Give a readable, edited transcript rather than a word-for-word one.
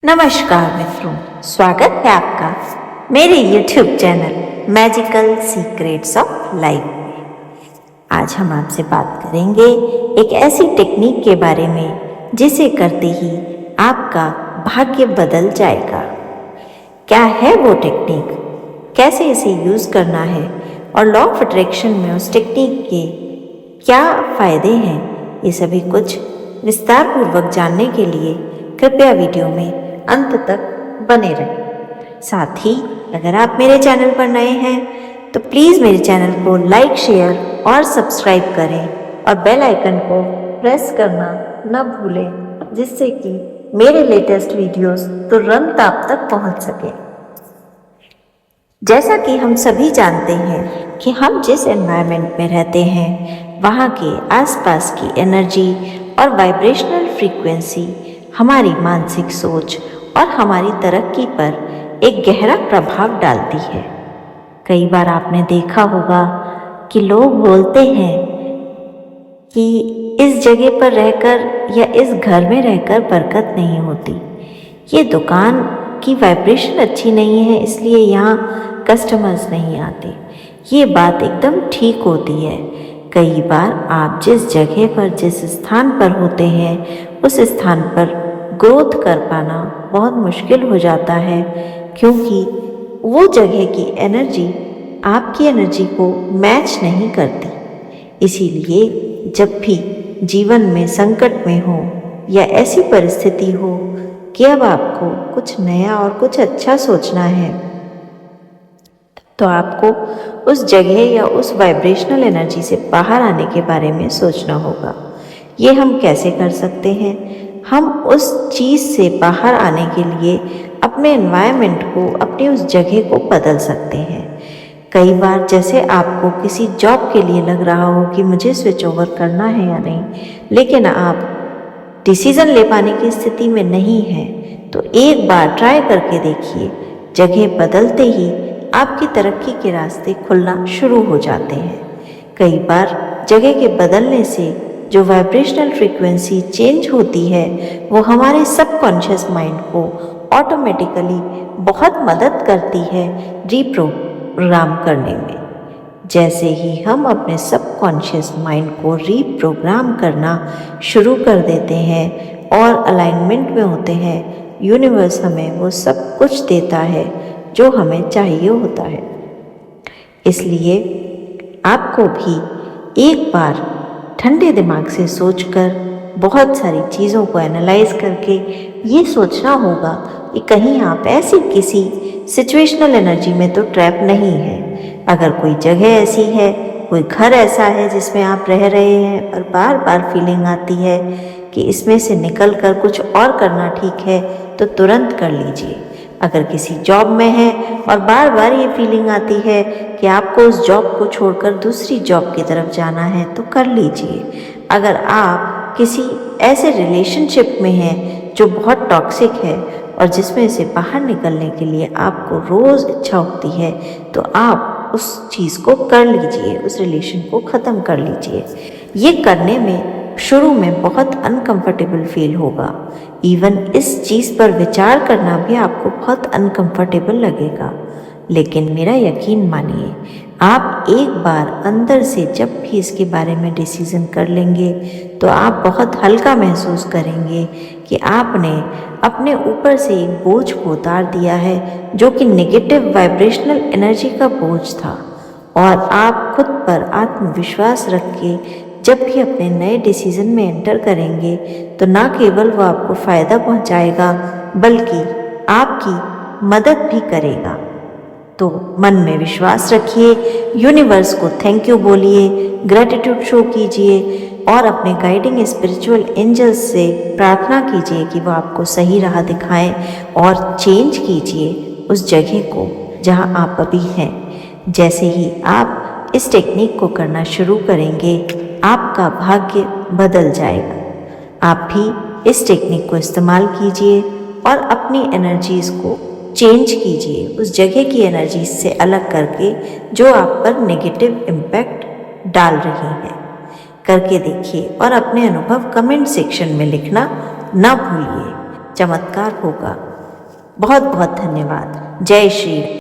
नमस्कार मित्रों, स्वागत है आपका मेरे YouTube channel magical secrets of life में। आज हम आपसे बात करेंगे एक ऐसी टेक्निक के बारे में जिसे करते ही आपका भाग्य बदल जाएगा। क्या है वो टेक्निक, कैसे इसे यूज़ करना है और लॉ ऑफ अट्रैक्शन में उस टेक्निक के क्या फ़ायदे हैं, ये सभी कुछ विस्तार पूर्वक जानने के लिए कृपया वीडियो में अंत तक बने रहें। साथ ही अगर आप मेरे चैनल पर नए हैं तो प्लीज़ मेरे चैनल को लाइक, शेयर और सब्सक्राइब करें और बेल आइकन को प्रेस करना न भूलें, जिससे कि मेरे लेटेस्ट वीडियोस तुरंत आप तक पहुंच सके। जैसा कि हम सभी जानते हैं कि हम जिस एनवायरनमेंट में रहते हैं वहाँ के आसपास की एनर्जी और वाइब्रेशनल फ्रीक्वेंसी हमारी मानसिक सोच और हमारी तरक्की पर एक गहरा प्रभाव डालती है। कई बार आपने देखा होगा कि लोग बोलते हैं कि इस जगह पर रहकर या इस घर में रहकर बरकत नहीं होती, ये दुकान की वाइब्रेशन अच्छी नहीं है इसलिए यहाँ कस्टमर्स नहीं आते। ये बात एकदम ठीक होती है। कई बार आप जिस जगह पर, जिस स्थान पर होते हैं, उस स्थान पर ग्रोथ कर पाना बहुत मुश्किल हो जाता है, क्योंकि वो जगह की एनर्जी आपकी एनर्जी को मैच नहीं करती। इसीलिए जब भी जीवन में संकट में हो या ऐसी परिस्थिति हो कि अब आपको कुछ नया और कुछ अच्छा सोचना है, तो आपको उस जगह या उस वाइब्रेशनल एनर्जी से बाहर आने के बारे में सोचना होगा। ये हम कैसे कर सकते हैं? हम उस चीज़ से बाहर आने के लिए अपने एनवायरनमेंट को, अपनी उस जगह को बदल सकते हैं। कई बार जैसे आपको किसी जॉब के लिए लग रहा हो कि मुझे स्विच ओवर करना है या नहीं, लेकिन आप डिसीज़न ले पाने की स्थिति में नहीं हैं, तो एक बार ट्राई करके देखिए। जगह बदलते ही आपकी तरक्की के रास्ते खुलना शुरू हो जाते हैं। कई बार जगह के बदलने से जो वाइब्रेशनल फ्रीक्वेंसी चेंज होती है वो हमारे सबकॉन्शियस माइंड को ऑटोमेटिकली बहुत मदद करती है रीप्रोग्राम करने में। जैसे ही हम अपने सबकॉन्शियस माइंड को रीप्रोग्राम करना शुरू कर देते हैं और अलाइनमेंट में होते हैं, यूनिवर्स हमें वो सब कुछ देता है जो हमें चाहिए होता है। इसलिए आपको भी एक बार ठंडे दिमाग से सोचकर, बहुत सारी चीज़ों को एनालाइज करके ये सोचना होगा कि कहीं आप ऐसी किसी सिचुएशनल एनर्जी में तो ट्रैप नहीं है। अगर कोई जगह ऐसी है, कोई घर ऐसा है जिसमें आप रह रहे हैं और बार बार फीलिंग आती है कि इसमें से निकल कर कुछ और करना ठीक है, तो तुरंत कर लीजिए। अगर किसी जॉब में है और बार बार ये फीलिंग आती है कि आपको उस जॉब को छोड़कर दूसरी जॉब की तरफ जाना है, तो कर लीजिए। अगर आप किसी ऐसे रिलेशनशिप में हैं जो बहुत टॉक्सिक है और जिसमें से बाहर निकलने के लिए आपको रोज़ इच्छा होती है, तो आप उस चीज़ को कर लीजिए, उस रिलेशन को ख़त्म कर लीजिए। ये करने में शुरू में बहुत अनकंफर्टेबल फील होगा। इवन इस चीज़ पर विचार करना भी आपको बहुत अनकंफर्टेबल लगेगा, लेकिन मेरा यकीन मानिए, आप एक बार अंदर से जब भी इसके बारे में डिसीज़न कर लेंगे तो आप बहुत हल्का महसूस करेंगे कि आपने अपने ऊपर से एक बोझ को उतार दिया है जो कि नेगेटिव वाइब्रेशनल एनर्जी का बोझ था। और आप खुद पर आत्मविश्वास रख के जब भी अपने नए डिसीज़न में एंटर करेंगे तो ना केवल वो आपको फ़ायदा पहुंचाएगा बल्कि आपकी मदद भी करेगा। तो मन में विश्वास रखिए, यूनिवर्स को थैंक यू बोलिए, ग्रैटिट्यूड शो कीजिए और अपने गाइडिंग स्पिरिचुअल एंजल्स से प्रार्थना कीजिए कि वो आपको सही राह दिखाएं और चेंज कीजिए उस जगह को जहां आप अभी हैं। जैसे ही आप इस टेक्निक को करना शुरू करेंगे, आपका भाग्य बदल जाएगा। आप भी इस टेक्निक को इस्तेमाल कीजिए और अपनी एनर्जीज़ को चेंज कीजिए, उस जगह की एनर्जीज से अलग करके जो आप पर नेगेटिव इम्पैक्ट डाल रही हैं। करके देखिए और अपने अनुभव कमेंट सेक्शन में लिखना ना भूलिए। चमत्कार होगा। बहुत बहुत धन्यवाद। जय श्री